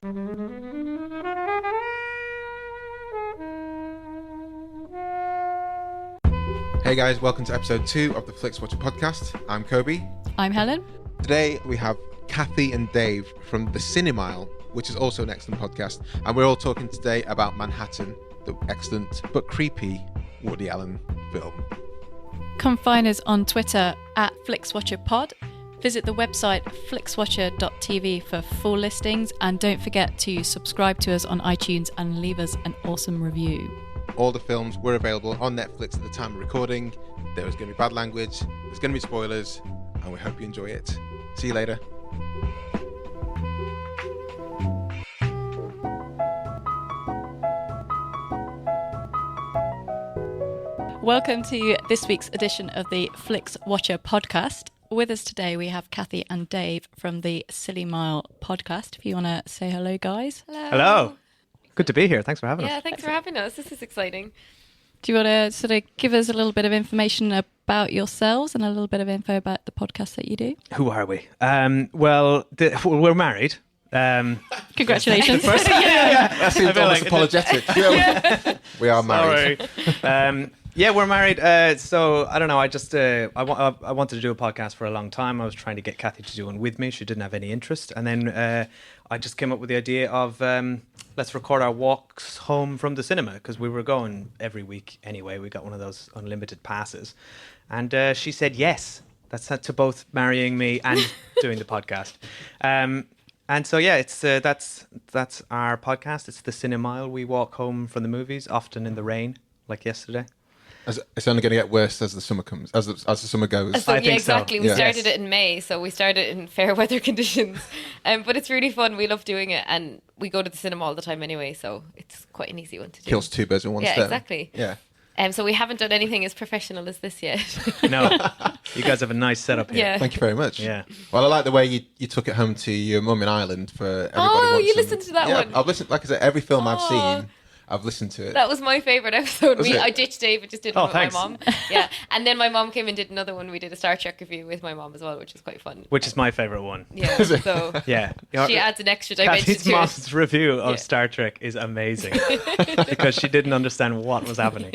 Hey guys, welcome to episode 2 of the Flixwatcher Podcast. I'm Kobe. I'm Helen. Today we have Cathy and Dave from the Cinemile, which is also an excellent podcast, and we're all talking today about Manhattan, the excellent but creepy Woody Allen film. Come find us on Twitter at Flixwatcher Pod. Visit the website flixwatcher.tv for full listings, and don't forget to subscribe to us on iTunes and leave us an awesome review. All the films were available on Netflix at the time of recording. There was going to be bad language, there's going to be spoilers, and we hope you enjoy it. See you later. Welcome to this week's edition of the Flixwatcher Podcast. With us today we have Cathy and Dave from the Cinemile podcast. If you want to say hello, guys. Hello. Good to be here. Thanks for having us. Yeah, thanks for having us. This is exciting. Do you want to sort of give us a little bit of information about yourselves and a little bit of info about the podcast that you do? Who are we? Well, we're married. Congratulations. That seems almost apologetic. We are married. Sorry. Yeah, we're married. So I don't know. I just I wanted to do a podcast for a long time. I was trying to get Cathy to do one with me. She didn't have any interest, and then I just came up with the idea of let's record our walks home from the cinema, because we were going every week anyway. We got one of those unlimited passes, and she said yes. That's to both marrying me and doing the podcast. And so yeah, it's that's our podcast. It's the Cinemile. We walk home from the movies, often in the rain, like yesterday. It's only going to get worse as the summer comes, as the summer goes. So, I think exactly. so. We Yeah. started it in May, so we started in fair weather conditions. But it's really fun. We love doing it, and we go to the cinema all the time anyway, so it's quite an easy one to do. Kills two birds with one stone. Yeah, exactly. Yeah. So we haven't done anything as professional as this yet. No, you guys have a nice setup here. Yeah. Thank you very much. Yeah. Well, I like the way you took it home to your mum in Ireland for everybody. Oh, wants you some- listened to that yeah, one? I've listened, like I said, every film I've Oh. seen, I've listened to it. That was my favourite episode. Was it? I ditched Dave and just did Oh, one with thanks. my mom. Yeah. And then my mom came and did another one. We did a Star Trek review with my mom as well, which was quite fun. Which is my favourite one. Yeah. So Yeah. she adds an extra dimension Cathy's to it. mom's review of Yeah. Star Trek is amazing because she didn't understand what was happening.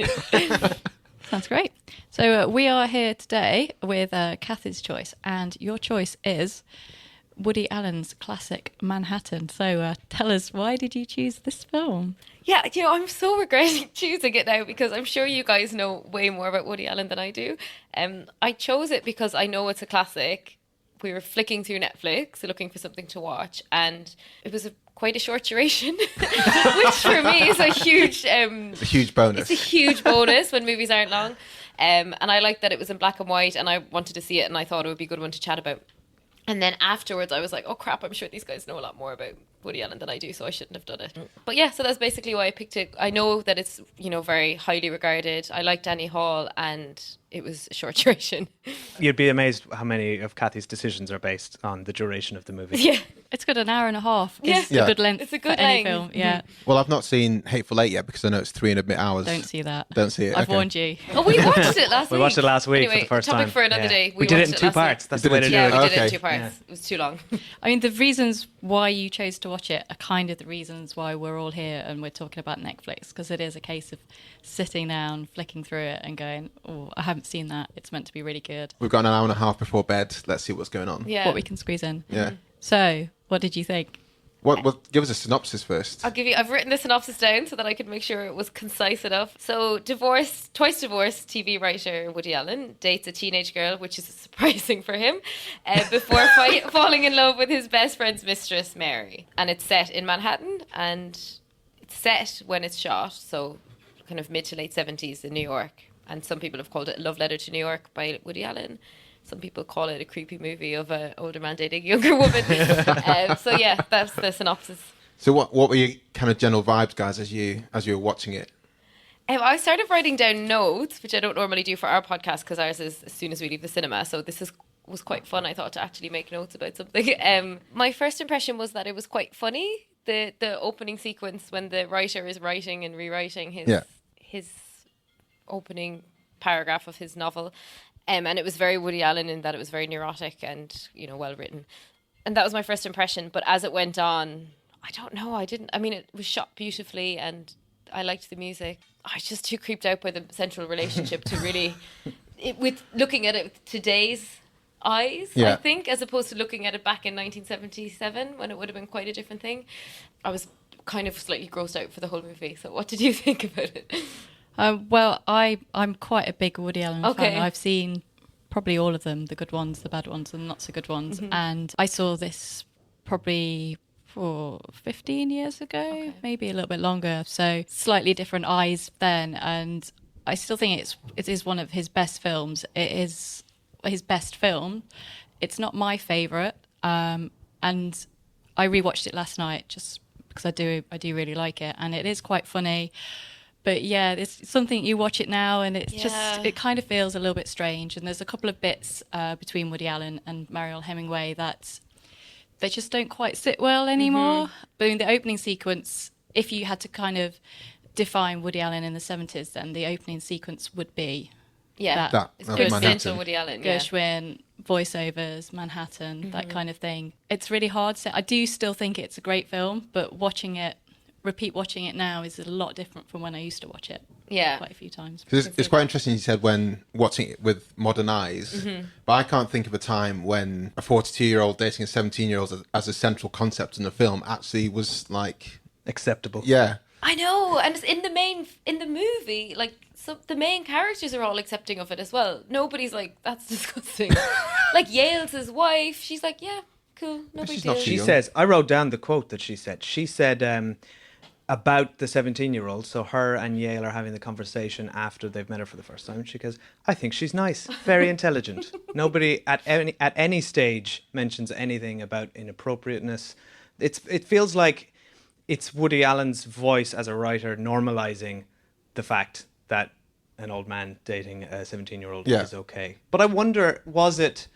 Sounds great. So we are here today with Cathy's choice, and your choice is Woody Allen's classic Manhattan. So tell us, why did you choose this film? Yeah, I'm so regretting choosing it now, because I'm sure you guys know way more about Woody Allen than I do. I chose it because I know it's a classic. We were flicking through Netflix looking for something to watch, and it was quite a short duration, which for me is a huge... It's a huge bonus. It's a huge bonus when movies aren't long. And I liked that it was in black and white, and I wanted to see it, and I thought it would be a good one to chat about. And then afterwards, I was like, oh crap, I'm sure these guys know a lot more about Woody Allen than I do, so I shouldn't have done it. But yeah, so that's basically why I picked it. I know that it's, very highly regarded. I like Danny Hall, and it was a short duration. You'd be amazed how many of Cathy's decisions are based on the duration of the movie. Yeah. It's got an hour and a half. Yeah. It's Yeah. a good length It's a good for any length. film. Yeah, Well, I've not seen Hateful Eight yet because I know it's 3.5 hours. don't see that. Don't see it. I've okay. warned you. Oh, we watched it last week. We watched it last week anyway, for the first topic time. for another Yeah. day. We did it watched in two last week. parts. That's You the way did to it do in Yeah, it. we did it Okay. in 2 parts. Yeah. It was too long. I mean, the reasons why you chose to watch it are kind of the reasons why we're all here and we're talking about Netflix, because it is a case of sitting down, flicking through it and going, oh, I haven't seen that. It's meant to be really good. We've got an hour and a half before bed. Let's see what's going on. Yeah. What we can squeeze in. Yeah. So, what did you think? What? Give us a synopsis first. I've written the synopsis down so that I could make sure it was concise enough. So, twice divorced TV writer Woody Allen dates a teenage girl, which is surprising for him, before falling in love with his best friend's mistress, Mary. And it's set in Manhattan, and it's set when it's shot, so kind of mid to late 70s in New York. And some people have called it a love letter to New York by Woody Allen. Some people call it a creepy movie of an older man dating a younger woman. So yeah, that's the synopsis. So what were your kind of general vibes, guys, as you were watching it? I started writing down notes, which I don't normally do for our podcast because ours is as soon as we leave the cinema. So this was quite fun, I thought, to actually make notes about something. My first impression was that it was quite funny. The opening sequence when the writer is writing and rewriting his opening paragraph of his novel. And it was very Woody Allen in that it was very neurotic and, well written. And that was my first impression. But as it went on, I don't know. I mean, it was shot beautifully and I liked the music. I was just too creeped out by the central relationship to really, with looking at it with today's eyes, I think, as opposed to looking at it back in 1977 when it would have been quite a different thing. I was kind of slightly grossed out for the whole movie. So what did you think about it? Well, I'm quite a big Woody Allen Okay. fan. I've seen probably all of them, the good ones, the bad ones, and not so good ones. And I saw this probably 15 years ago, maybe a little bit longer. So slightly different eyes then. And I still think it is one of his best films. It is his best film. It's not my favourite. And I rewatched it last night just because I do really like it. And it is quite funny. But yeah, it's something you watch it now and it's just, it kind of feels a little bit strange. And there's a couple of bits between Woody Allen and Mariel Hemingway that they just don't quite sit well anymore. But in the opening sequence, if you had to kind of define Woody Allen in the 70s, then the opening sequence would be That it's of good Manhattan. central Woody Allen. Gershwin, voiceovers, Manhattan, that kind of thing. It's really hard. So I do still think it's a great film, but repeat watching it now is a lot different from when I used to watch it. Yeah. Quite a few times. It's quite interesting you said when watching it with modern eyes, but I can't think of a time when a 42-year-old dating a 17-year-old as a central concept in the film actually was like... Acceptable. Yeah. I know, and it's in the movie, like, so the main characters are all accepting of it as well. Nobody's like, that's disgusting. Like, Yale's his wife, she's like, yeah, cool, no big she's deal. not She young. says, I wrote down the quote that she said. She said about the 17-year-old, so her and Yale are having the conversation after they've met her for the first time. She goes, I think she's nice, very intelligent. Nobody at any stage mentions anything about inappropriateness. It feels like it's Woody Allen's voice as a writer normalizing the fact that an old man dating a 17-year-old is okay. But I wonder, was it,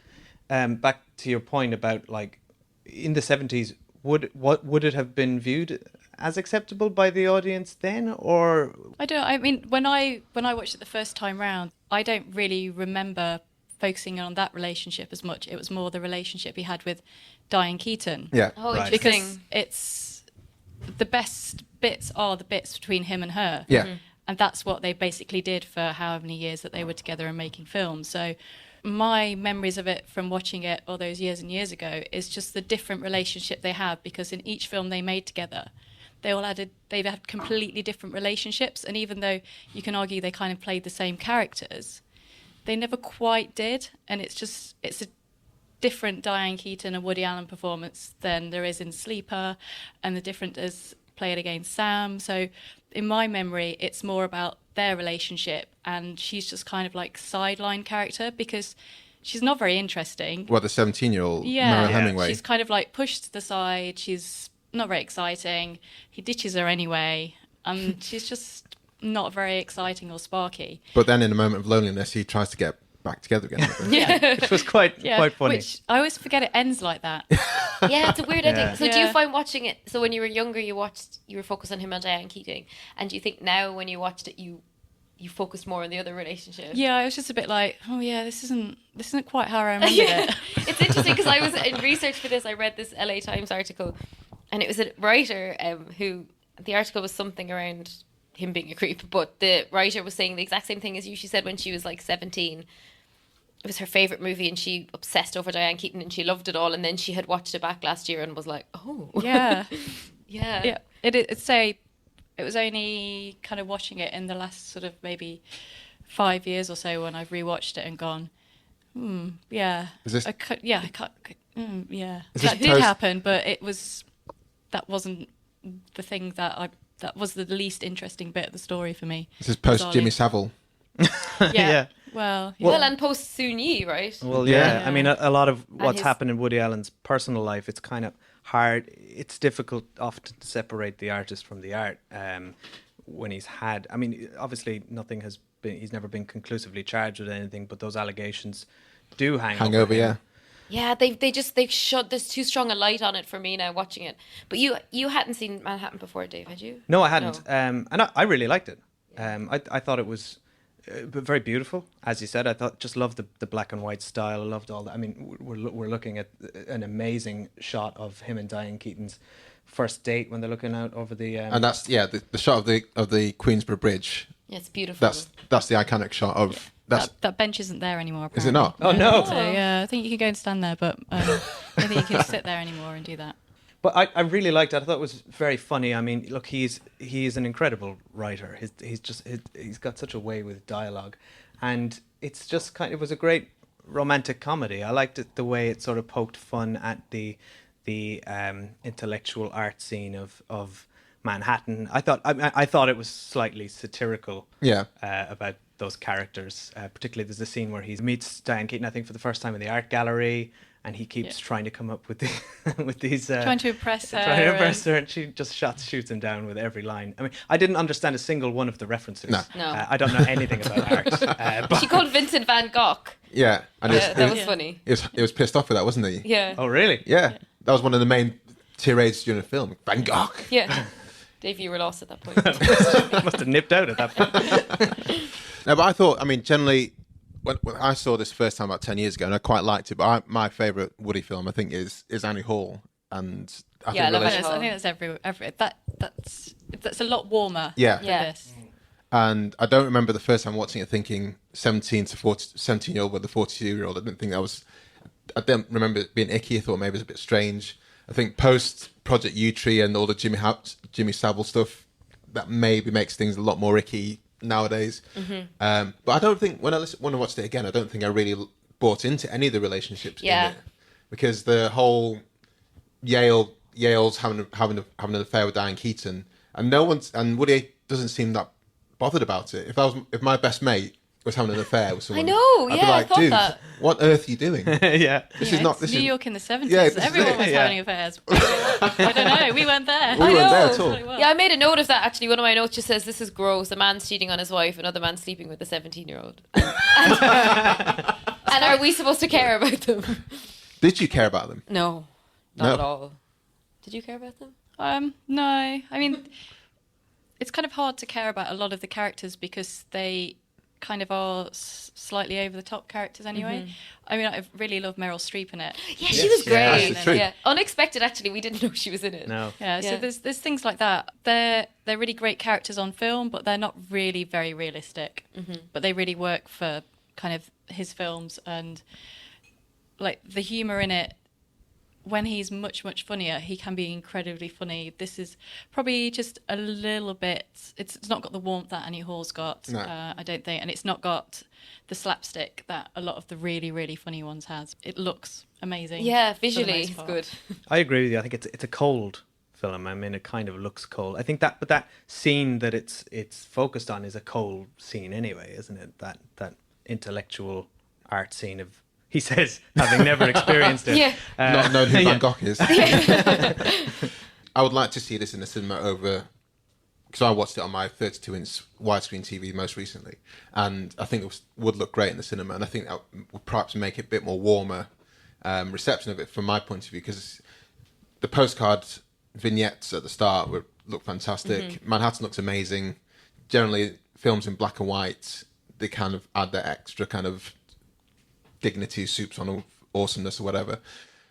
back to your point about, like, in the 70s, would it have been viewed as acceptable by the audience then, or? I mean, when I watched it the first time round, I don't really remember focusing on that relationship as much. It was more the relationship he had with Diane Keaton. Yeah. Oh, Right. interesting. Because it's the best bits are the bits between him and her. Yeah. And that's what they basically did for however many years that they were together and making films. So my memories of it from watching it all those years and years ago is just the different relationship they have, because in each film they made together, they've had completely different relationships. And even though you can argue they kind of played the same characters, they never quite did. And it's a different Diane Keaton and Woody Allen performance than there is in Sleeper, and the different is played against Sam. So in my memory, it's more about their relationship, and she's just kind of like sideline character because she's not very interesting. Well, the 17-year-old Yeah, Mariel Hemingway. she's kind of like pushed to the side. She's not very exciting. He ditches her anyway, and she's just not very exciting or sparky. But then in a moment of loneliness, he tries to get back together again. Yeah. Which was quite funny. Which I always forget it ends like that. Yeah, it's a weird ending. So do you Yeah. find watching it, so when you were younger you were focused on him and Diane Keaton, and do you think now when you watched it you focused more on the other relationship? Yeah, I was just a bit like, oh yeah, this isn't quite how I remembered it. It's interesting because I was in research for this. I read this LA Times article, and it was a writer who, the article was something around him being a creep, but the writer was saying the exact same thing as you. She said when she was like 17, it was her favourite movie and she obsessed over Diane Keaton and she loved it all, and then she had watched it back last year and was like, oh. Yeah. Yeah. Yeah. It was only kind of watching it in the last sort of maybe 5 years or so when I've rewatched it and gone, yeah. Is this- yeah. Is this That did post- happen, but that wasn't the thing that was the least interesting bit of the story for me. This is post bizarrely. Jimmy Savile. Yeah. Yeah. Well, Well, and post Soon Yi, right? Well, Yeah. yeah. I mean, a lot of what's his- happened in Woody Allen's personal life, it's kind of hard. It's difficult often to separate the artist from the art. When he's had, I mean, obviously he's never been conclusively charged with anything, but those allegations do hang over him. Yeah, they shut. There's too strong a light on it for me now watching it. But you hadn't seen Manhattan before, Dave, had you? No, I hadn't. And I really liked it. I thought it was very beautiful, as you said. I just loved the black and white style. I loved all that. I mean, we're looking at an amazing shot of him and Diane Keaton's first date when they're looking out over the. And that's the shot of the Queensborough Bridge. Yeah, it's beautiful. That's the iconic shot of. That bench isn't there anymore. Apparently. Is it not? Oh no! So yeah, I think you can go and stand there, but I don't think you can sit there anymore and do that. But I really liked it. I thought it was very funny. I mean, look, he's an incredible writer. He's got such a way with dialogue, and it's just it was a great romantic comedy. I liked it the way it sort of poked fun at the intellectual art scene of Manhattan. I thought it was slightly satirical. Yeah. About those characters. Particularly, there's a scene where he meets Diane Keaton, I think, for the first time in the art gallery. And he keeps trying to come up with these trying to impress her. Trying to impress her, and she just shoots him down with every line. I mean, I didn't understand a single one of the references. No. I don't know anything about art. She called Vincent Van Gogh. Yeah, and that was funny. It was pissed off with that, wasn't he? Yeah. Oh, really? Yeah, that was one of the main tirades during the film. Van Gogh. Yeah. Dave, you were lost at that point. Must have nipped out at that point. No, but I thought, generally, when I saw this first time about 10 years ago, and I quite liked it, but my favourite Woody film, I think, is Annie Hall. And I think that's a lot warmer than this. And I don't remember the first time watching it thinking 17-year-old with a 42-year-old. I didn't think that was... I don't remember it being icky. I thought maybe it was a bit strange. I think post Project U-Tree and all the Jimmy Savile stuff, that maybe makes things a lot more icky nowadays. Mm-hmm. But I don't think when I watched it again, I don't think I really bought into any of the relationships in it, because the whole Yale's having an affair with Diane Keaton, and Woody doesn't seem that bothered about it. If my best mate was having an affair with someone, I know, I'd be like, I thought dude, that. what on earth are you doing? This is New York in the 70s. Yeah, Everyone was having affairs. I don't know. We weren't there. We weren't there at all. Yeah, I made a note of that, actually. One of my notes just says, this is gross. A man's cheating on his wife, another man sleeping with a 17-year-old. And are we supposed to care about them? Did you care about them? No, not at all. Did you care about them? No. I mean, it's kind of hard to care about a lot of the characters because they kind of are slightly over the top characters anyway. Mm-hmm. I mean, I really love Meryl Streep in it. Yeah, she was great. Yeah. Unexpected, actually. We didn't know she was in it. No. Yeah, so there's things like that. They're really great characters on film, but they're not really very realistic. Mm-hmm. But they really work for kind of his films, and like the humor in it. When he's much funnier, he can be incredibly funny. This is probably just a little bit... It's not got the warmth that Annie Hall's got, no. I don't think. And it's not got the slapstick that a lot of the really, really funny ones has. It looks amazing. Yeah, visually it's good. I agree with you. I think it's a cold film. I mean, it kind of looks cold. I think that scene that it's focused on is a cold scene anyway, isn't it? That intellectual art scene of... He says, having never experienced it. Not knowing who Van Gogh is. I would like to see this in the cinema over... Because I watched it on my 32-inch widescreen TV most recently. And I think it would look great in the cinema. And I think that would perhaps make it a bit more warmer reception of it from my point of view. Because the postcard vignettes at the start look fantastic. Mm-hmm. Manhattan looks amazing. Generally, films in black and white, they kind of add that extra kind of... dignity, soups on awesomeness or whatever.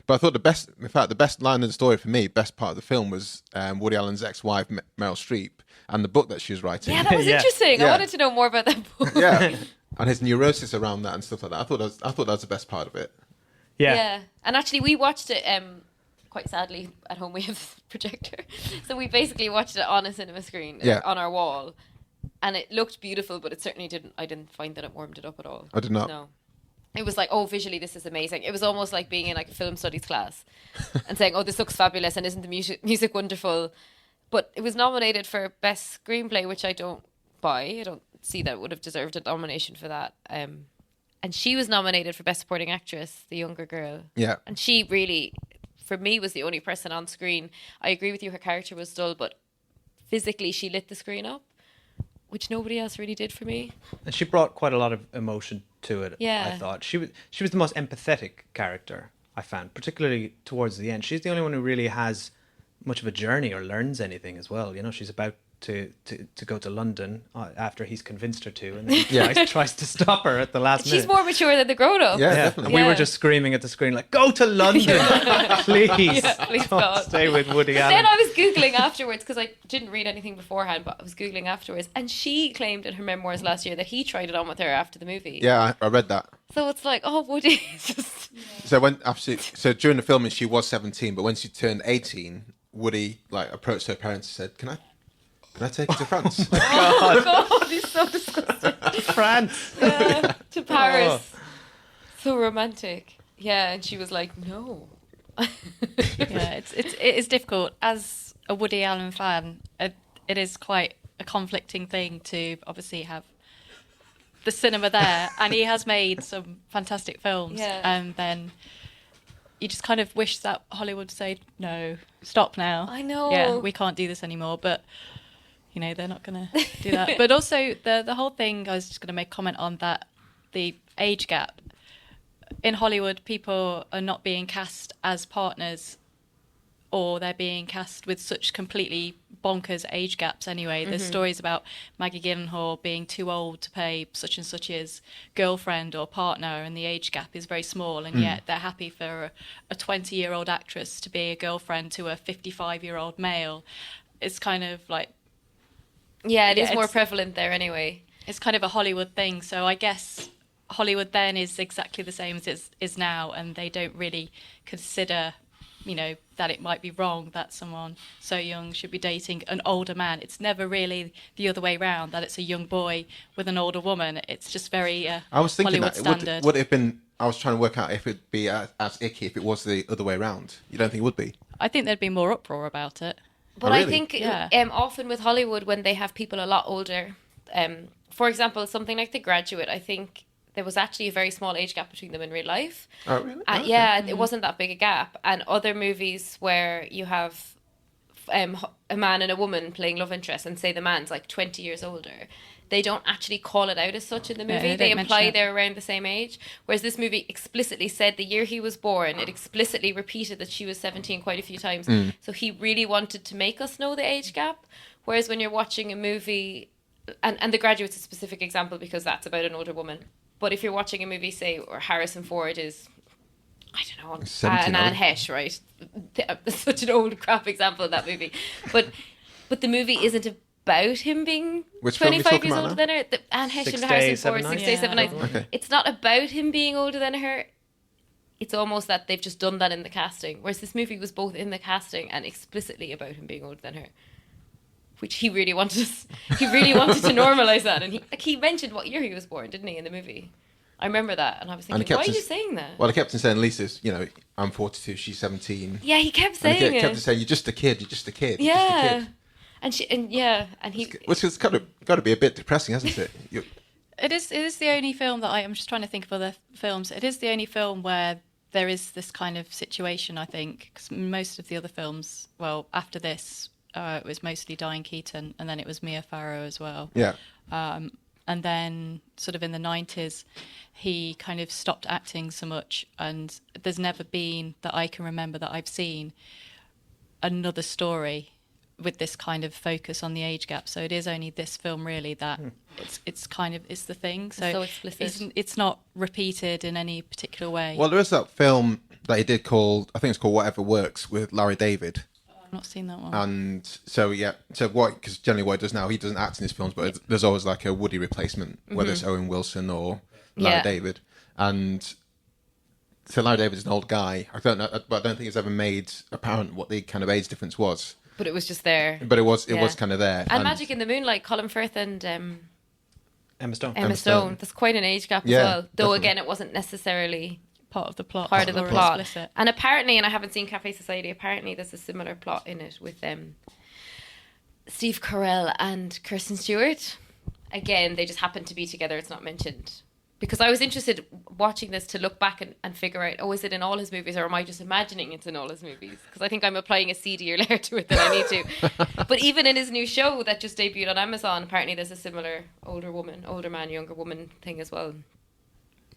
But I thought the best line of the story for me, best part of the film was Woody Allen's ex-wife, Meryl Streep, and the book that she was writing. Yeah, that was interesting. I wanted to know more about that book. Yeah, and his neurosis around that and stuff like that. I thought that was the best part of it. Yeah. And actually, we watched it quite sadly at home. We have this projector, so we basically watched it on a cinema screen on our wall, and it looked beautiful, but it certainly didn't. I didn't find that it warmed it up at all. I did not. No. It was like, oh, visually this is amazing. It was almost like being in like a film studies class and saying, oh, this looks fabulous and isn't the music wonderful? But it was nominated for Best Screenplay, which I don't buy. I don't see that it would have deserved a nomination for that. And she was nominated for Best Supporting Actress, the younger girl. Yeah. And she really, for me, was the only person on screen. I agree with you, her character was dull, but physically she lit the screen up, which nobody else really did for me. And she brought quite a lot of emotion to it. Yeah. I thought she was the most empathetic character I found, particularly towards the end. She's the only one who really has much of a journey or learns anything as well. You know, she's about to go to London after he's convinced her to, and then he tries to stop her at the last minute. She's more mature than the grown-up. Yeah, definitely. And we were just screaming at the screen like, "Go to London, please! Please Don't God. stay with Woody Allen." Then I was Googling afterwards, because I didn't read anything beforehand, but I was Googling afterwards, and she claimed in her memoirs last year that he tried it on with her after the movie. Yeah, I read that. So it's like, oh, Woody is just... So during the filming, she was 17, but when she turned 18, Woody approached her parents and said, "Can I take you to France?" Oh God, he's so disgusting. France. Yeah, to Paris. So romantic. Yeah, and she was like, "No." Yeah, it is difficult as a Woody Allen fan. It is quite a conflicting thing to obviously have the cinema there, and he has made some fantastic films, and then you just kind of wish that Hollywood say, "No, stop now. I know. Yeah, we can't do this anymore." But they're not going to do that. But also the whole thing, I was just going to make a comment on that, the age gap. In Hollywood, people are not being cast as partners, or they're being cast with such completely bonkers age gaps anyway. There's stories about Maggie Gyllenhaal being too old to play such and such's girlfriend or partner, and the age gap is very small, and yet they're happy for a 20-year-old actress to be a girlfriend to a 55-year-old male. It's kind of like... Yeah, it is more prevalent there anyway. It's kind of a Hollywood thing, so I guess Hollywood then is exactly the same as it is now, and they don't really consider... that it might be wrong that someone so young should be dating an older man. It's never really the other way round, that it's a young boy with an older woman. It's just very I was thinking Hollywood that standard. would it have been... I was trying to work out if it'd be as icky if it was the other way around. You don't think it would be? I think there'd be more uproar about it. But really? I think often with Hollywood, when they have people a lot older, for example, something like The Graduate, I think there was actually a very small age gap between them in real life. Oh, really? Okay. Yeah, it wasn't that big a gap. And other movies where you have a man and a woman playing love interest, and say the man's like 20 years older, they don't actually call it out as such in the movie. Yeah, they imply they're around the same age. Whereas this movie explicitly said the year he was born. It explicitly repeated that she was 17 quite a few times. So he really wanted to make us know the age gap. Whereas when you're watching a movie, and The Graduate's a specific example because that's about an older woman. But if you're watching a movie, say, or Harrison Ford is, I don't know, Anne Hesh, right? Such an old crap example of that movie. But the movie isn't about him being 25 years older than her. Anne Hesh and Harrison Ford, 6 Days, 7 Nights. Okay. It's not about him being older than her. It's almost that they've just done that in the casting. Whereas this movie was both in the casting and explicitly about him being older than her. Which he really wanted to normalise that. And he mentioned what year he was born, didn't he, in the movie? I remember that. And I was thinking, why are you saying that? Well, I kept on saying, Lisa's, I'm 42, she's 17. Yeah, he kept saying it. He kept on saying, you're just a kid, you're just a kid. Yeah. You're just a kid. And he... Which has got to be a bit depressing, hasn't it? It is the only film that I'm just trying to think of other films. It is the only film where there is this kind of situation, I think. Because most of the other films, well, after this... it was mostly Diane Keaton, and then it was Mia Farrow as well. Yeah. And then sort of in the 90s, he kind of stopped acting so much, and there's never been, that I can remember, that I've seen another story with this kind of focus on the age gap. So it is only this film really that it's the thing. So explicit. It's not repeated in any particular way. Well, there is that film that he did called, I think it's called Whatever Works, with Larry David. Not seen that one. And so because generally what he does now, he doesn't act in his films, but there's always like a Woody replacement, whether it's Owen Wilson or Larry David. And so Larry David's an old guy. I don't know, but I don't think it's ever made apparent what the kind of age difference was. But it was just there. But it was kind of there. And Magic in the Moonlight, Colin Firth and Emma Stone. Emma Stone. That's quite an age gap as well. Though definitely. again, it wasn't necessarily part of the plot. Explicit. And apparently, and I haven't seen Cafe Society, apparently there's a similar plot in it with Steve Carell and Kristen Stewart. Again, they just happen to be together. It's not mentioned. Because I was interested watching this to look back and figure out, is it in all his movies, or am I just imagining it's in all his movies? Because I think I'm applying a seedier layer to it than I need to. But even in his new show that just debuted on Amazon, apparently there's a similar older man, younger woman thing as well.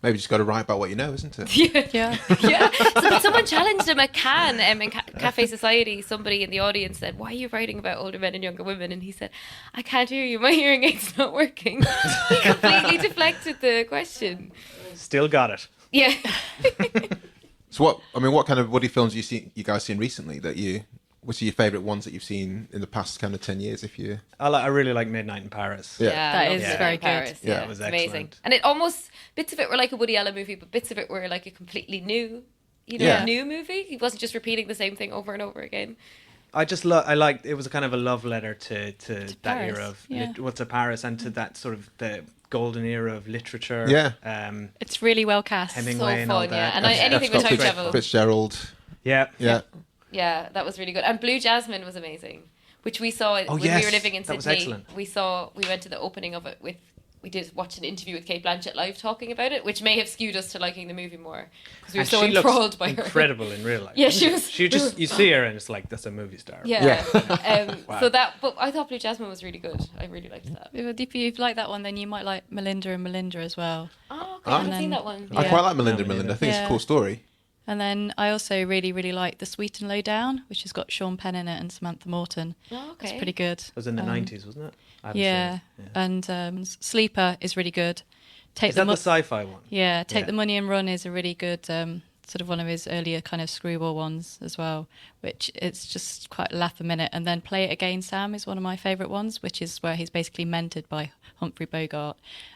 Maybe just got to write about what you know, isn't it? Yeah. Yeah. So someone challenged him at Cannes in Cafe Society. Somebody in the audience said, "Why are you writing about older men and younger women?" And he said, "I can't hear you. My hearing aid's not working." He completely deflected the question. Still got it. Yeah. So what kind of Woody films you guys seen recently which are your favourite ones that you've seen in the past kind of 10 years? I really like Midnight in Paris. Yeah. That is Midnight very in good. Paris. Yeah. Yeah, It was it's amazing. excellent. And it almost, bits of it were like a Woody Allen movie, but bits of it were like a completely new, Yeah. new movie. He wasn't just repeating the same thing over and over again. I just I liked it was a kind of a love letter to that Paris, era of yeah. to Paris and to that sort of the golden era of literature. Yeah. It's really well cast. Hemingway So and all fun, that. yeah. And anything with F. Time Travel. Fitzgerald. Yeah. Yeah. Yeah, that was really good. And Blue Jasmine was amazing, which we saw when yes, we were living in that was Sydney. excellent. We went to the opening of it we did watch an interview with Kate Blanchett live talking about it, which may have skewed us to liking the movie more because we were And so she looks enthralled by her. incredible in real life. Yeah, she was. She just you see her and it's like that's a movie star. Yeah. Wow. So but I thought Blue Jasmine was really good. I really liked that. If you like that one, then you might like Melinda and Melinda as well. Oh, okay, I haven't And seen then- that one. I Yeah. quite like Melinda. No, I think it's a Yeah. cool story. And then I also really, really like The Sweet and Low Down, which has got Sean Penn in it and Samantha Morton. Oh, okay. It's pretty good. It was in the 90s, wasn't it? I haven't Yeah. seen it. Yeah. And Sleeper is really good. Is that the sci-fi one? Yeah, Take Yeah. the Money and Run is a really good sort of one of his earlier kind of screwball ones as well, which it's just quite a laugh a minute. And then Play It Again, Sam is one of my favourite ones, which is where he's basically mentored by Humphrey Bogart,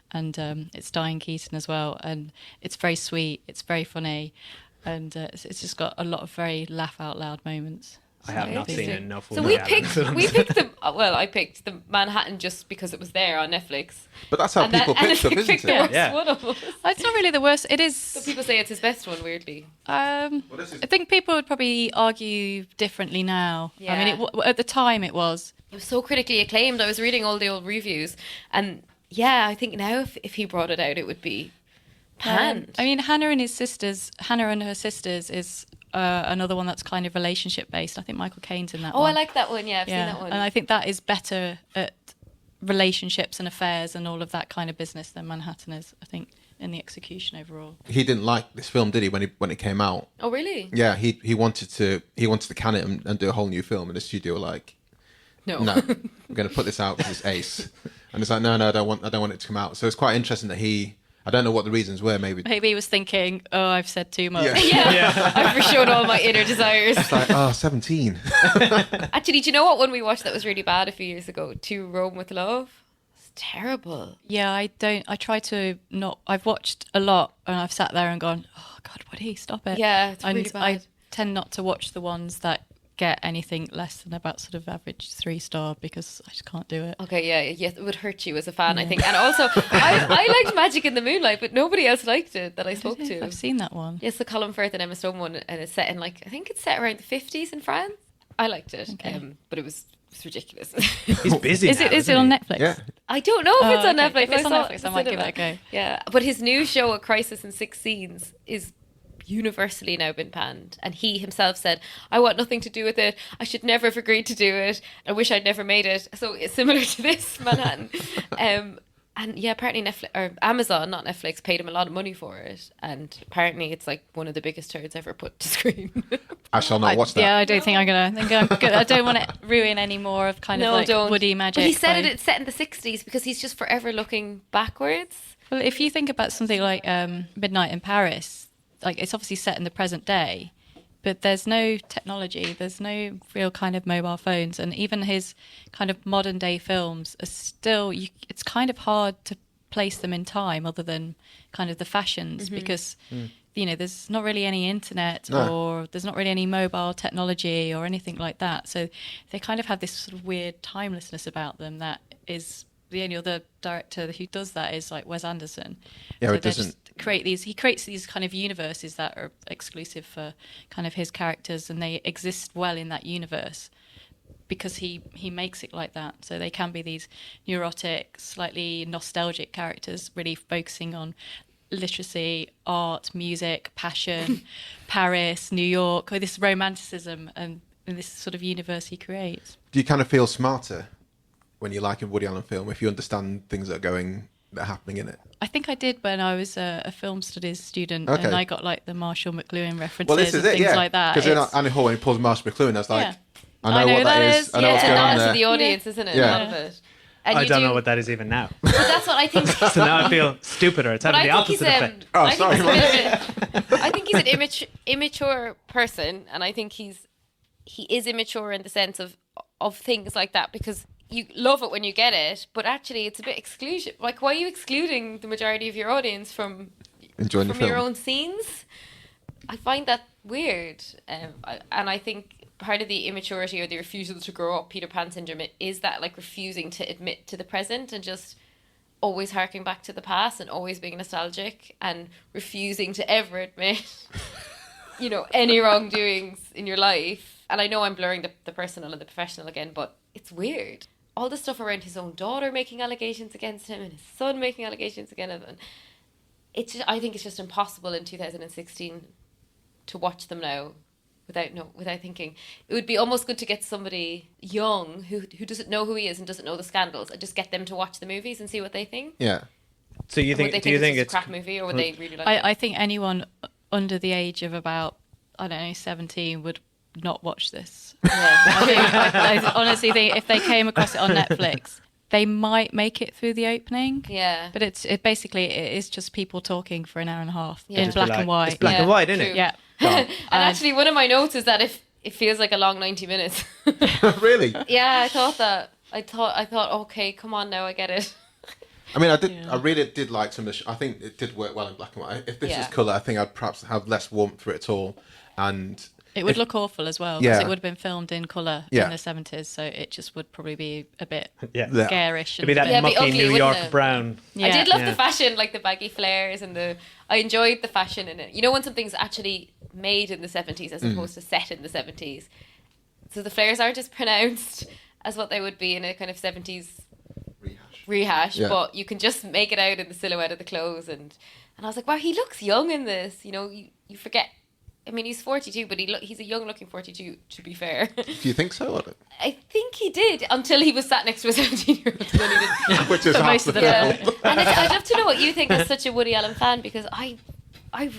and it's Diane Keaton as well. And it's very sweet, it's very funny, and it's just got a lot of very laugh out loud moments. I have not Interesting. seen enough. So Woody Allen films. I picked the Manhattan just because it was there on Netflix. But that's how people pick stuff, isn't picked the it? worst Yeah. one of us. It's not really the worst. It So is. people say it's his best one, weirdly. I think people would probably argue differently now. I mean, Yeah. at the time it was. It was so critically acclaimed. I was reading all the old reviews, and yeah, I think now if he brought it out, it would be panned. I mean, Hannah and her sisters is another one that's kind of relationship based. I think Michael Caine's in that oh, one. I like that one. Yeah, I've seen that one. And I think that is better at relationships and affairs and all of that kind of business than Manhattan is, I think, in the execution overall. He didn't like this film, did he? When it came out, Oh, really? yeah, he wanted to can it and do a whole new film, and the studio were like, No. no, I'm going to put this out because it's ace, and it's like, no, I don't want it to come out. So it's quite interesting that I don't know what the reasons were. Maybe Maybe he was thinking, oh, I've said too much. Yeah. Yeah, I've foreshowed all my inner desires. it's like 17. Actually, do you know what one we watched that was really bad a few years ago? To Rome with Love. It's terrible. Yeah, I try to not. I've watched a lot and I've sat there and gone, oh, God, Woody, stop it. Yeah, it's and really bad. I tend not to watch the ones that get anything less than about sort of average 3-star because I just can't do it. Okay, yeah, it would hurt you as a fan, I think. And also, I liked Magic in the Moonlight, but nobody else liked it that I spoke to. I've seen that one. Yes, the Colin Firth and Emma Stone one, and it's set in I think it's set around the 50s in France. I liked it, Okay. but it was ridiculous. He's busy. Is now, it isn't on he? Netflix? Yeah. I don't know if it's on okay. Netflix. If it's on saw Netflix, it I in might give cinema. it a go. Yeah, but his new show, A Crisis in 6 Scenes, is universally now been panned, and he himself said, I want nothing to do with it, I should never have agreed to do it, I wish I'd never made it. So it's similar to this Manhattan. And yeah, apparently Netflix or Amazon, not Netflix, paid him a lot of money for it, and apparently it's like one of the biggest turds ever put to screen. I shall not watch that. Yeah, I don't think I'm gonna. I don't want to ruin any more of kind of like don't. Woody magic. But he said by- it's set in the 60s because he's just forever looking backwards. Well, if you think about something like Midnight in Paris, like it's obviously set in the present day, but there's no technology, there's no real kind of mobile phones, and even his kind of modern day films are still. It's kind of hard to place them in time, other than kind of the fashions, because there's not really any internet or there's not really any mobile technology or anything like that. So they kind of have this sort of weird timelessness about them that is. The only other director who does that is like Wes Anderson. Yeah, so it they doesn't. just create these. He creates these kind of universes that are exclusive for kind of his characters, and they exist well in that universe because he makes it like that. So they can be these neurotic, slightly nostalgic characters, really focusing on literacy, art, music, passion, Paris, New York, or this romanticism and this sort of universe he creates. Do you kind of feel smarter when you like a Woody Allen film if you understand things that are going that are happening in it? I think I did when I was a film studies student, Okay. and I got like the Marshall McLuhan references Well, this is and it, things yeah. like that. Because in It's- Annie Hall, when he pulls Marshall McLuhan, I was like, Yeah. I know what that is. I know what's it's a going on nod to there. the audience, isn't it? Yeah. A lot of it. And I you don't do- know what that is even now. But that's what I think. So now I feel stupider. It's But having the I think he's opposite effect. Oh, I think sorry, he's a bit of a- I think he's an immature person, and I think he is immature in the sense of things like that, because you love it when you get it, but actually it's a bit exclusion. Like, why are you excluding the majority of your audience from Enjoying the your film. own scenes? I find that weird, and I think part of the immaturity or the refusal to grow up, Peter Pan syndrome, is that like refusing to admit to the present and just always harking back to the past and always being nostalgic and refusing to ever admit, any wrongdoings in your life. And I know I'm blurring the personal and the professional again, but it's weird. All the stuff around his own daughter making allegations against him and his son making allegations against him, and I think it's just impossible in 2016 to watch them now without thinking. It would be almost good to get somebody young who doesn't know who he is and doesn't know the scandals, and just get them to watch the movies and see what they think. Yeah. So you Would they think? Do you think it's it's a crap movie, or would they really like it? I think anyone under the age of about, 17 would not watch this. Yeah. I honestly think if they came across it on Netflix, they might make it through the opening. Yeah. But it basically is just people talking for an hour and a half Yeah. in Just black like- and white. It's black and white, isn't true. it? Yeah. And actually, one of my notes is that if it feels like a long 90 minutes. Really? Yeah, I thought that. I thought, okay, come on now, I get it. I mean, Yeah. I really did like some of the I think it did work well in black and white. If this Yeah. was colour, I think I'd perhaps have less warmth for it at all. And It would look awful as well, because Yeah. it would have been filmed in colour Yeah. in the 70s, so it just would probably be a bit Yeah. Yeah. garish. It'd be that Yeah, it'd be mucky ugly, New wouldn't York it? brown. Yeah. I did love Yeah. the fashion, like the baggy flares and I enjoyed the fashion in it. You know, when something's actually made in the 70s as opposed to set in the 70s. So the flares aren't as pronounced as what they would be in a kind of 70s rehash, Yeah. but you can just make it out in the silhouette of the clothes. And I was like, wow, he looks young in this. You forget. I mean, he's 42, but he's a young-looking 42, to be fair. do you think so? I think he did, until he was sat next to a 17-year-old. And then he didn't. Which is For half most the of the Yeah. film. And I'd love to know what you think as such a Woody Allen fan, because I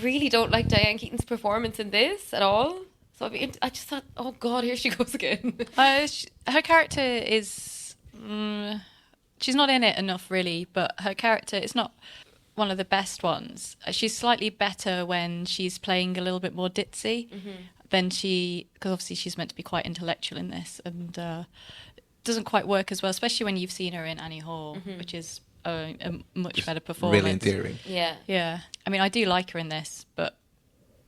really don't like Diane Keaton's performance in this at all. So I just thought, oh God, here she goes again. Her character is... she's not in it enough, really, but her character is not one of the best ones. She's slightly better when she's playing a little bit more ditzy than because obviously she's meant to be quite intellectual in this, and doesn't quite work as well, especially when you've seen her in Annie Hall, which is a much better performance. Really endearing. Yeah. Yeah. I mean, I do like her in this, but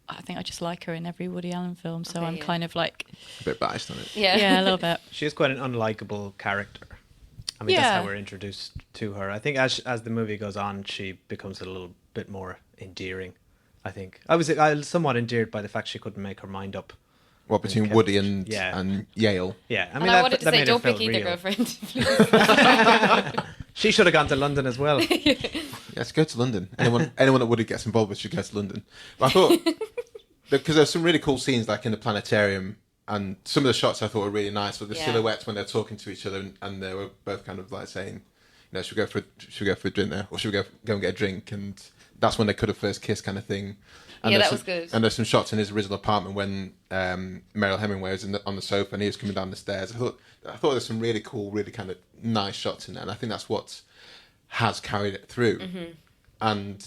I think I just like her in every Woody Allen film, so Okay, I'm yeah. kind of like, A bit biased on it. Yeah. yeah, a little bit. She is quite an unlikable character. I mean, that's Yeah. how we're introduced to her. I think as the movie goes on, she becomes a little bit more endearing. I think I was somewhat endeared by the fact she couldn't make her mind up. What, between kept- Woody and Yeah. and Yale? Yeah, I mean, And I wanted to that say, made her don't pick feel either, real. girlfriend. Please. She should have gone to London as well. Yes, go to London. Anyone that Woody gets involved with should go to London. But I thought, because there's some really cool scenes like in the planetarium, and some of the shots I thought were really nice with the Yeah. silhouettes when they're talking to each other, and they were both kind of like saying, should we go for a drink there, or should we go and get a drink? And that's when they could have first kissed, kind of thing. And Yeah, there's that was some- good. And there's some shots in his original apartment when Mariel Hemingway was on the sofa and he was coming down the stairs. I thought there's some really cool, really kind of nice shots in there, and I think that's what has carried it through. And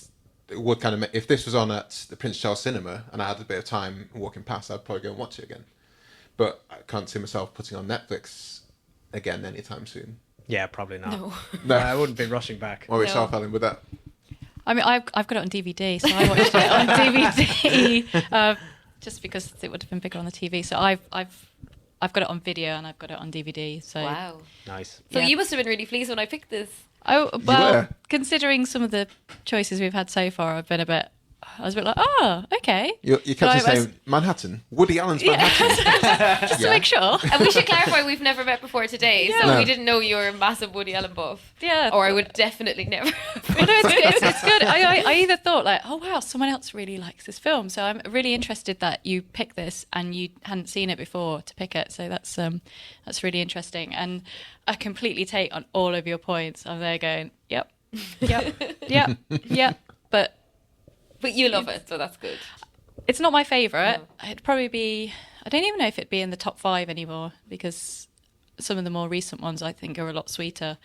it would kind of if this was on at the Prince Charles Cinema and I had a bit of time walking past, I'd probably go and watch it again. But I can't see myself putting on Netflix again anytime soon. Yeah, probably not. No. No. I wouldn't be rushing back. Or yourself, No. Ellen, with that. I mean, I've got it on DVD, so I watched it on DVD just because it would have been bigger on the TV. So I've got it on video and I've got it on DVD. So Wow. Nice. So Yeah. you must have been really pleased when I picked this. Oh well, were. considering some of the choices we've had so far, I was a bit like, oh, okay. You But kept I saying was- Manhattan, Woody Allen's Manhattan. just to Yeah. make sure. And we should clarify, we've never met before today, so No. we didn't know you were a massive Woody Allen buff. Yeah. Or I would definitely never. Well, no, it's good. I either thought like, oh wow, someone else really likes this film, so I'm really interested that you picked this and you hadn't seen it before to pick it. So that's really interesting, and I completely take on all of your points. I'm there going, yep, Yeah. But you love it, so that's good. it's not my favourite. No. It'd probably be... I don't even know if it'd be in the top 5 anymore, because some of the more recent ones I think are a lot sweeter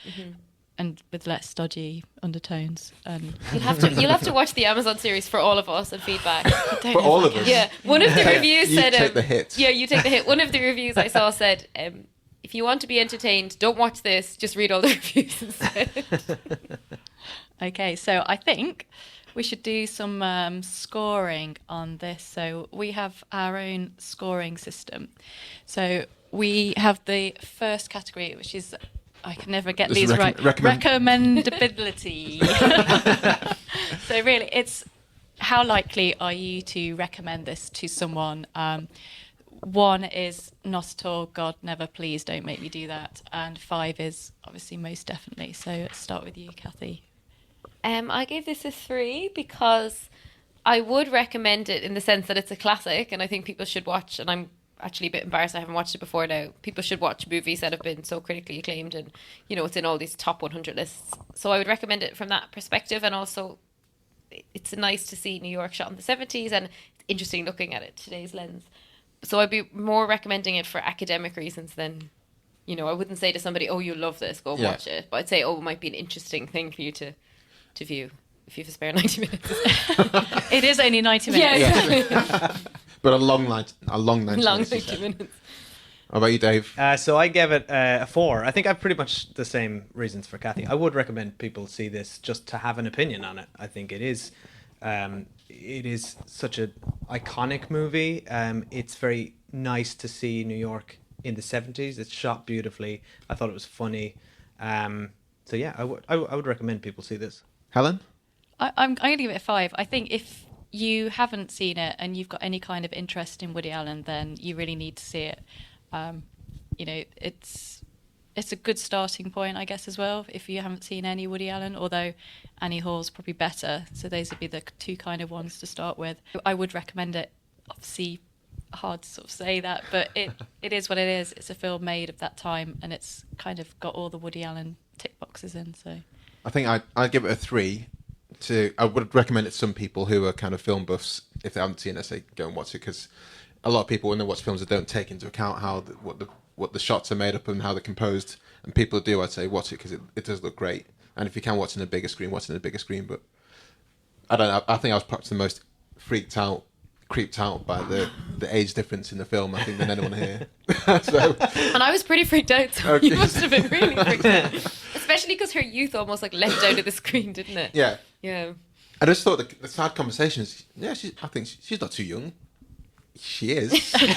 and with less stodgy undertones. And You'll have to watch the Amazon series for all of us and feedback. For all of us. Yeah, one of the reviews You said... take the hit. Yeah, you take the hit. One of the reviews I saw said, if you want to be entertained, don't watch this, just read all the reviews instead. Okay, so I think we should do some scoring on this. So we have our own scoring system. So we have the first category, which is... I can never get This these is right. Recommendability. So really, it's how likely are you to recommend this to someone? 1 is not at all, God, never, please don't make me do that. And 5 is obviously most definitely. So let's start with you, Cathy. I gave this a 3 because I would recommend it in the sense that it's a classic and I think people should watch, and I'm actually a bit embarrassed I haven't watched it before now. People should watch movies that have been so critically acclaimed and, you know, it's in all these top 100 lists. So I would recommend it from that perspective, and also it's nice to see New York shot in the 70s and it's interesting looking at it today's lens. So I'd be more recommending it for academic reasons than, you know, I wouldn't say to somebody, oh, you love this, go watch it. But I'd say, oh, it might be an interesting thing for you to view if you have a spare 90 minutes. It is only 90 minutes. Yeah, exactly. But a long 90 Long minutes. 90 minutes. How about you, Dave? So I gave it a 4. I think I've pretty much the same reasons for Cathy. I would recommend people see this just to have an opinion on it. I think it is such an iconic movie. It's very nice to see New York in the 70s. It's shot beautifully. I thought it was funny. So yeah, I would recommend people see this. Helen? I'm going to give it a 5. I think if you haven't seen it and you've got any kind of interest in Woody Allen, then you really need to see it. You know, it's a good starting point, I guess, as well, if you haven't seen any Woody Allen, although Annie Hall's probably better. So those would be the 2 kind of ones to start with. I would recommend it. Obviously, hard to sort of say that, but it is what it is. It's a film made of that time, and it's kind of got all the Woody Allen tick boxes in. So I think I'd give it a 3. I would recommend it to some people who are kind of film buffs. If they haven't seen it, I say go and watch it, because a lot of people, when they watch films, they don't take into account how what the shots are made up and how they're composed. And people do, I'd say watch it because it does look great. And if you can watch it in a bigger screen, watch it in a bigger screen. But I don't know. I think I was perhaps the most creeped out by the age difference in the film, I think, than anyone here. And I was pretty freaked out, so Okay. you must have been really freaked out. Especially because her youth almost like leapt out of the screen, didn't it? Yeah. Yeah. I just thought the sad conversations, I think she's not too young. She is.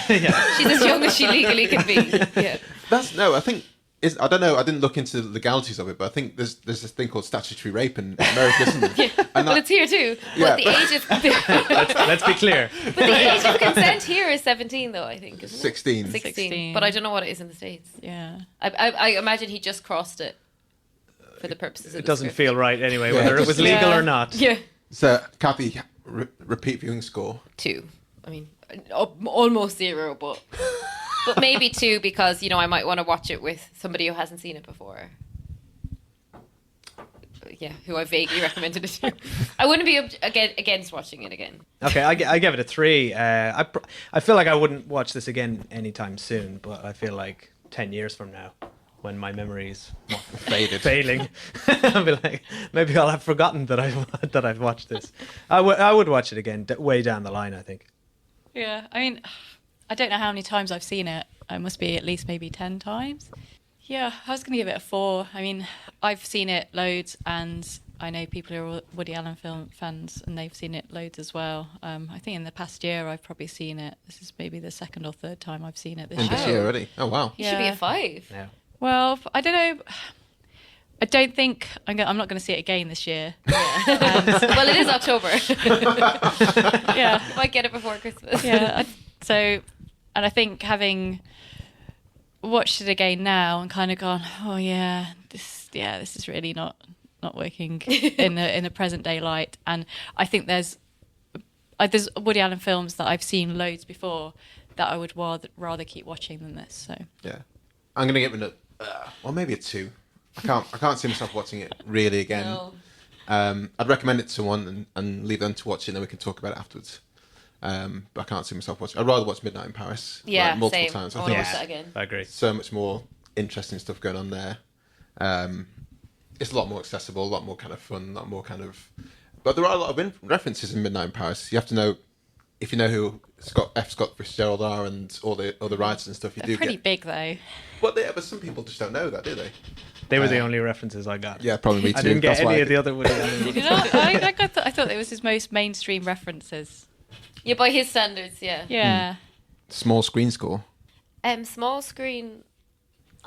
Yeah. She's as young as she legally can be. Yeah. I think... I don't know, I didn't look into the legalities of it, but I think there's this thing called statutory rape in America, isn't there? Yeah. And Well, it's here too. Yeah. But the age of Let's be clear. but the age of consent here is 17, though, I think, isn't it? 16. 16. But I don't know what it is in the States. yeah. I imagine he just crossed it for the purposes of It the doesn't script. feel right anyway, Yeah, whether it was legal Yeah. or not. Yeah. So, Cathy, repeat viewing score. 2. I mean, almost 0, but maybe 2 because, you know, I might want to watch it with somebody who hasn't seen it before. Yeah, who I vaguely recommended it to. I wouldn't be against watching it again. Okay, I gave it a 3. I feel like I wouldn't watch this again anytime soon, but I feel like 10 years from now, when my memory's failing, I'll be like, maybe I'll have forgotten that I've watched this. I would watch it again way down the line, I think. Yeah, I mean, I don't know how many times I've seen it. It must be at least maybe 10 times. Yeah, I was going to give it a 4. I mean, I've seen it loads, and I know people who are Woody Allen film fans, and they've seen it loads as well. I think in the past year, I've probably seen it. This is maybe the 2nd or 3rd time I've seen it this In year. this year already. Oh, wow. You should be a 5. Yeah. Well, I don't know. I don't think I'm not going to see it again this year. Well, it is October. Yeah, Might get it before Christmas. yeah. And I think having watched it again now and kind of gone, oh yeah, this is really not working in a present day light. And I think there's Woody Allen films that I've seen loads before that I would rather keep watching than this. So Yeah. I'm going to give it maybe a 2. I can't see myself watching it really again. No. I'd recommend it to someone and leave them to watch it, and then we can talk about it afterwards. But I can't see myself watching. I'd rather watch Midnight in Paris. Yeah, multiple same. times. I I want to think watch it's that again. I agree. so much more interesting stuff going on there. It's a lot more accessible, a lot more kind of fun, a lot more kind of. But there are a lot of references in Midnight in Paris. You have to know, if you know who Scott Fitzgerald are and all the other writers and stuff. You They're do pretty get. big though. Well, but some people just don't know that, do they? They were the only references I got. Yeah, probably me too. I didn't get That's why any of the other Woody Allen ones. You know, I thought it was his most mainstream references. Yeah, by his standards, yeah. Yeah. Small screen score. Small screen.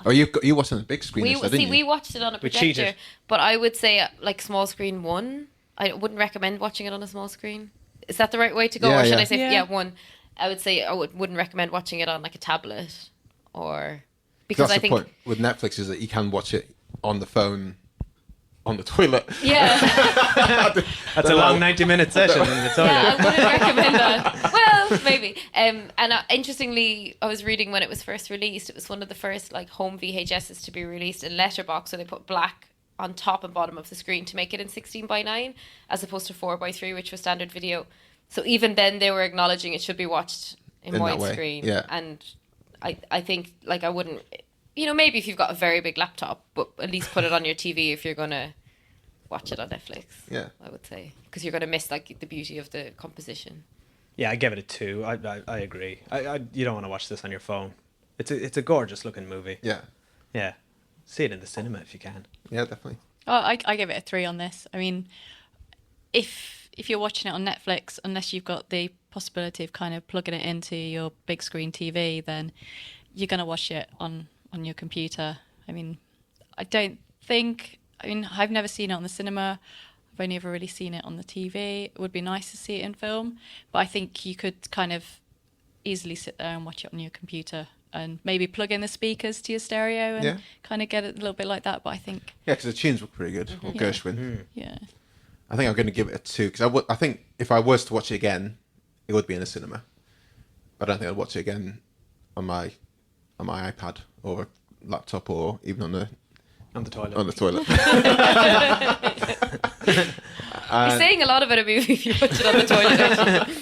Oh, you watched on the big screen, didn't you? We watched it on a We projector, cheated. but I would say like small screen 1. I wouldn't recommend watching it on a small screen. Is that the right way to go, Yeah, or should yeah. I say Yeah. 1? I would say I wouldn't recommend watching it on like a tablet, or because That's I the think point with Netflix, is that you can watch it on the phone, on the toilet. yeah. That's a long 90-minute session in the toilet. Yeah, I wouldn't recommend that. Well, maybe. And interestingly, I was reading when it was first released, it was one of the first like home VHSs to be released in letterbox, so they put black on top and bottom of the screen to make it in 16:9, as opposed to 4:3, which was standard video. So even then, they were acknowledging it should be watched in In that way, widescreen. yeah. And I think like I wouldn't. You know, maybe if you've got a very big laptop, but at least put it on your TV if you're gonna watch it on Netflix. Yeah. I would say, because you're gonna miss like the beauty of the composition. Yeah, I give it a 2. I agree. You don't want to watch this on your phone. It's a gorgeous looking movie. Yeah. Yeah. See it in the cinema if you can. Yeah, definitely. Oh, I give it a 3 on this. I mean, if you're watching it on Netflix, unless you've got the possibility of kind of plugging it into your big screen TV, then you're going to watch it on your computer. I mean, I've never seen it on the cinema. I've only ever really seen it on the TV. It would be nice to see it in film, but I think you could kind of easily sit there and watch it on your computer and maybe plug in the speakers to your stereo and kind of get it a little bit like that. But I think, Yeah, because the tunes were pretty good. Or Yeah. Gershwin. yeah, I think I'm going to give it a 2 because I think if I was to watch it again, it would be in a cinema. But I don't think I'd watch it again on my iPad or laptop or even on the toilet. toilet. You're saying a lot about a movie if you watch it on the toilet. Actually.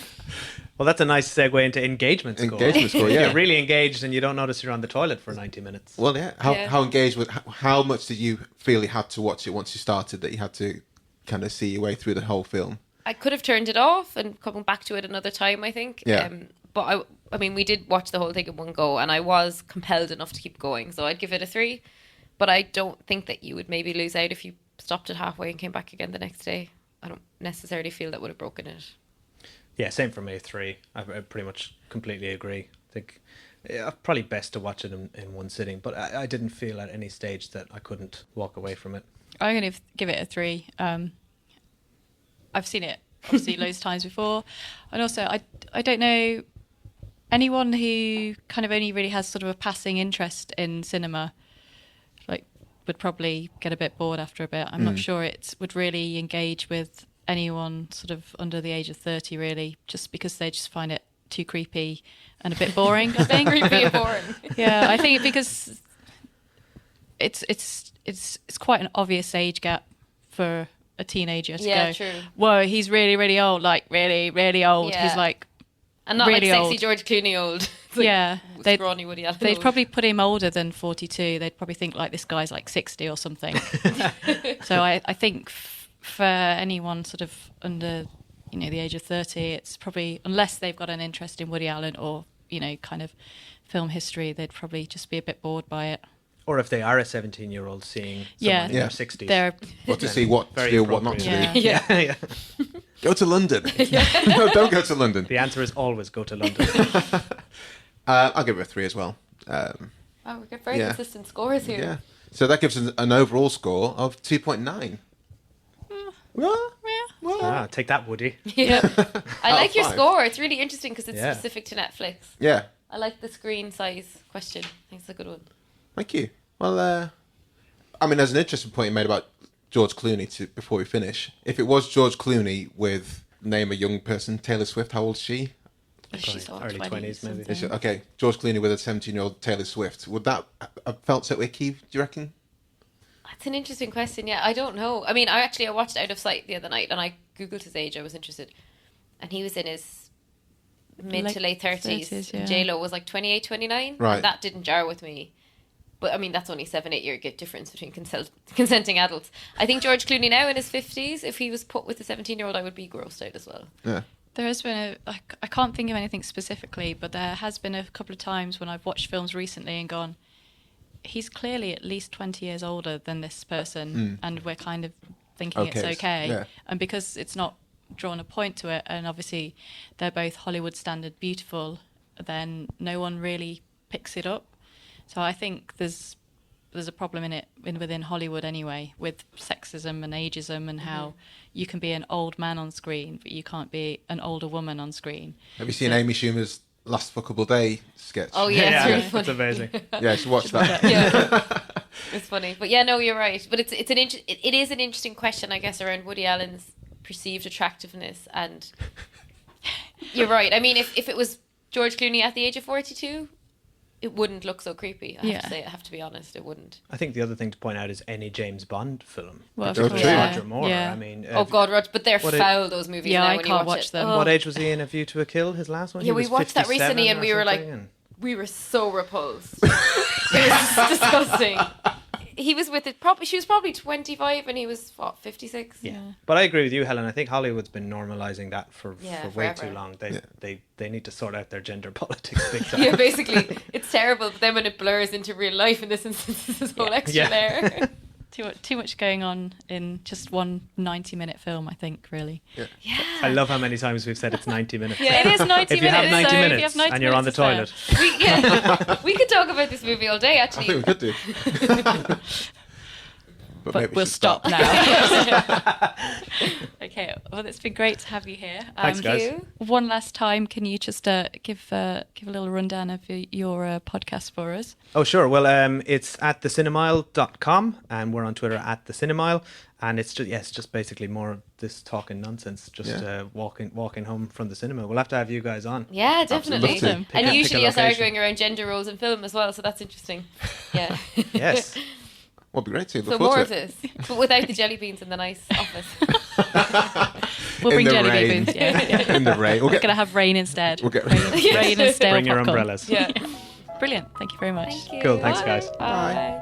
Well, that's a nice segue into engagement score. Engagement score, yeah. You're really engaged and you don't notice you're on the toilet for 90 minutes. Well, yeah. How engaged with how much did you feel you had to watch it once you started, that you had to kind of see your way through the whole film? I could have turned it off and come back to it another time, I think. Yeah. But I mean, we did watch the whole thing in one go, and I was compelled enough to keep going, so I'd give it a 3. But I don't think that you would maybe lose out if you stopped it halfway and came back again the next day. I don't necessarily feel that would have broken it. Yeah, same for me, 3. I pretty much completely agree. I think probably best to watch it in one sitting, but I didn't feel at any stage that I couldn't walk away from it. I'm going to give it a 3. I've seen it obviously loads of times before, and also I don't know anyone who kind of only really has sort of a passing interest in cinema, like, would probably get a bit bored after a bit. I'm not sure it would really engage with anyone sort of under the age of 30, really, just because they just find it too creepy and a bit boring, I think. Creepy and boring. Yeah, I think because it's quite an obvious age gap for a teenager to Yeah, go, true. whoa, he's really, really old, like really, really old. Yeah. He's like, And not really like sexy old. George Clooney old. It's like yeah, they'd scrawny Woody Allen they'd old. probably put him older than 42. They'd probably think like this guy's like 60 or something. So I think for anyone sort of under, the age of 30, it's probably, unless they've got an interest in Woody Allen or, kind of film history, they'd probably just be a bit bored by it. Or if they are a 17-year-old seeing someone Yeah. in their 60s. They're What to see, what to Very do, what not to appropriate. do. Yeah. Yeah. Go to London. No, don't go to London. The answer is always go to London. I'll give it a 3 as well. Wow, we've got very Yeah. consistent scores here. Yeah. So that gives us an overall score of 2.9. Well, Take that, Woody. Yeah. I like your 5. score. It's really interesting because it's Yeah. specific to Netflix. yeah. I like the screen size question. I think it's a good one. Thank you. Well, there's an interesting point you made about George Clooney before we finish. If it was George Clooney with, name a young person, Taylor Swift, how old is she? She's all early 20s maybe. something. Is she- okay, George Clooney with a 17-year-old Taylor Swift. Would that have felt so icky, do you reckon? I That's an interesting question. Yeah, I don't know. I mean, I watched Out of Sight the other night, and I googled his age. I was interested, and he was in his mid to late 30s. Yeah. J-Lo was like 28, 29. Right. And that didn't jar with me. But I mean, that's only 7-8 year difference between consenting adults. I think George Clooney now in his 50s, if he was put with a 17-year-old, I would be grossed out as well. Yeah. There has been I can't think of anything specifically, but there has been a couple of times when I've watched films recently and gone, he's clearly at least 20 years older than this person, and we're kind of thinking it's okay. Yeah. And because it's not drawn a point to it, and obviously they're both Hollywood standard beautiful, then no one really picks it up. So I think there's a problem within Hollywood anyway, with sexism and ageism, and how you can be an old man on screen, but you can't be an older woman on screen. Have you seen Amy Schumer's Last Fuckable Day sketch? Oh yeah, it's really funny. It's amazing. Yeah, you should watch that. Yeah, it's funny. But yeah, no, you're right. But it is an interesting question, I guess, around Woody Allen's perceived attractiveness. And you're right. I mean, if it was George Clooney at the age of 42, it wouldn't look so creepy. I have to say, I have to be honest, it wouldn't. I think the other thing to point out is any James Bond film. Well, With Roger Moore. Yeah. I mean, Oh God, Roger, but they're foul, those movies. Yeah, now I when can't you watch it. them. Oh. what age was he in A View to a Kill? His last one. Yeah, He we was watched that recently, 57 and we were like, something, we were so repulsed. It was disgusting. He was with it. She was probably 25, and he was 56. Yeah. But I agree with you, Helen. I think Hollywood's been normalising that for way forever. too long. They need to sort out their gender politics big time. Yeah, basically, it's terrible. But then when it blurs into real life, in this instance, there's this whole extra layer. Too much going on in just one 90-minute film, I think, really. Yeah. I love how many times we've said it's 90 minutes. Yeah, it is 90 minutes. If you have 90 so minutes if you have 90 and you're on the minutes toilet. We could talk about this movie all day, I actually. think we could do. But maybe we'll should stop now. Okay, well, it's been great to have you here. Thanks, guys. you. One last time, can you just give a little rundown of your podcast for us? Oh, sure. Well, it's at theCinemile.com, and we're on Twitter at theCinemile. And it's just basically more of this talking nonsense, just walking home from the cinema. We'll have to have you guys on. Yeah, definitely. Absolutely. And usually us location. arguing around gender roles in film as well, so that's interesting. Yeah. Yes. Well, it'd be great to. So more of this, but without the jelly beans in the nice office. We'll In bring the jelly rain. beans. Yeah. In the rain. We're going to have rain instead. We'll get rain and stale Bring your popcorn. umbrellas. Yeah. Brilliant. Thank you very much. Thank you. Cool, thanks, Bye. guys. Bye.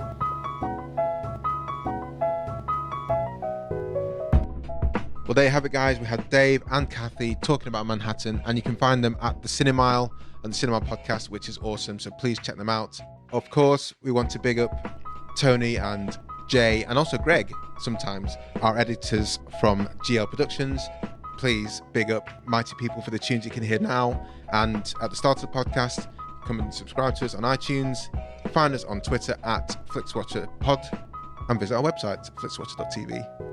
Well, there you have it, guys. We had Dave and Cathy talking about Manhattan, and you can find them at the Cinemile and the Cinemile Podcast, which is awesome. So please check them out. Of course, we want to big up Tony and Jay, and also Greg, sometimes, our editors from GL Productions. Please big up Mighty People for the tunes you can hear now. And at the start of the podcast, come and subscribe to us on iTunes. Find us on Twitter at Flixwatcher Pod, and visit our website, flixwatcher.tv.